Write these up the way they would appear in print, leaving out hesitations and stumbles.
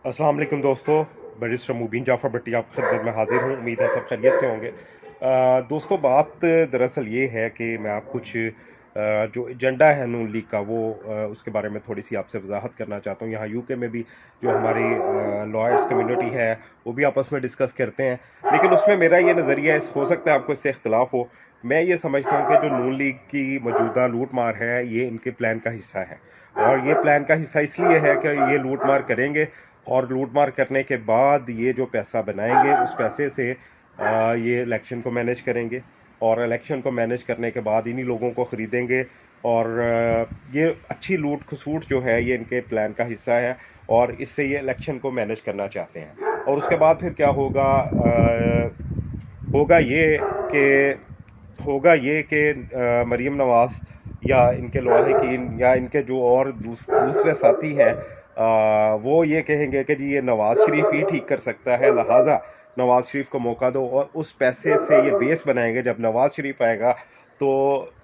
अस्सलाम वालेकुम दोस्तों। बैरिस्टर मुबीन जाफ़र भट्टी आपकी खिदमत में हाजिर हूँ। उम्मीद है सब खैरियत से होंगे। दोस्तों, बात दरअसल ये है कि मैं आप कुछ जो एजेंडा है नून लीग का वो उसके बारे में थोड़ी सी आपसे वजाहत करना चाहता हूँ। यहाँ यूके में भी जो हमारी लॉयर्स कम्युनिटी है वो भी आपस में डिस्कस करते हैं, लेकिन उसमें मेरा ये नज़रिया हो सकता है आपको इससे इख्तलाफ हो। मैं ये समझता हूँ कि जो नून लीग की मौजूदा लूट मार है ये इनके प्लान का हिस्सा है, और ये प्लान का हिस्सा इसलिए है कि ये लूट मार करेंगे और लूट मार करने के बाद ये जो पैसा बनाएंगे उस पैसे से ये इलेक्शन को मैनेज करेंगे, और इलेक्शन को मैनेज करने के बाद इन्हीं लोगों को ख़रीदेंगे। और ये अच्छी लूट खसूट जो है ये इनके प्लान का हिस्सा है, और इससे ये इलेक्शन को मैनेज करना चाहते हैं। और उसके बाद फिर क्या होगा? होगा ये कि मरीम नवाज या इनके लवाहिकीन या इनके जो और दूसरे साथी हैं, वो ये कहेंगे कि जी ये नवाज शरीफ ही ठीक कर सकता है, लिहाजा नवाज शरीफ को मौका दो, और उस पैसे से ये बेस बनाएंगे। जब नवाज शरीफ आएगा तो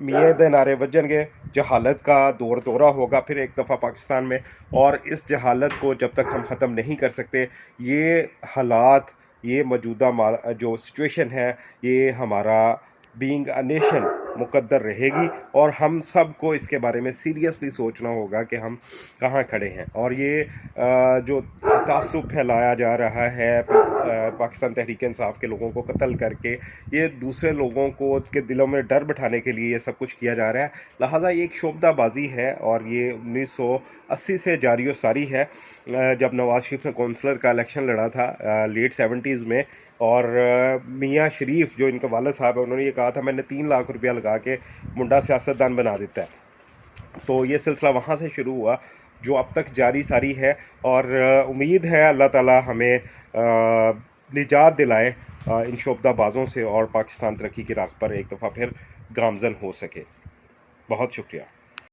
मियाँ दे नारे बजनगे, जहालत का दौरा होगा फिर एक दफ़ा पाकिस्तान में। और इस जहालत को जब तक हम ख़त्म नहीं कर सकते, ये हालात, ये मौजूदा जो सिचुएशन है, ये हमारा बीइंग अ नेशन मुकद्दर रहेगी, और हम सब को इसके बारे में सीरियसली सोचना होगा कि हम कहाँ खड़े हैं। और ये जो तासुब फैलाया जा रहा है पाकिस्तान तहरीक इंसाफ के लोगों को कत्ल करके, ये दूसरे लोगों को के दिलों में डर बिठाने के लिए ये सब कुछ किया जा रहा है। लिहाजा ये एक शोबदाबाजी है, और ये 1980 से जारी सारी है। जब नवाज शरीफ ने कौंसलर का इलेक्शन लड़ा था लेट 70s में, और मियाँ शरीफ जो इनके वालिद साहब है उन्होंने ये कहा था मैंने 3 लाख रुपया लगा के मुंडा सियासतदान बना देता है। तो ये सिलसिला वहाँ से शुरू हुआ जो अब तक जारी सारी है, और उम्मीद है अल्लाह ताला हमें निजात दिलाए इन शोबदाबाजों से, और पाकिस्तान तरक्की की राह पर एक दफ़ा फिर गामजन हो सके। बहुत शुक्रिया।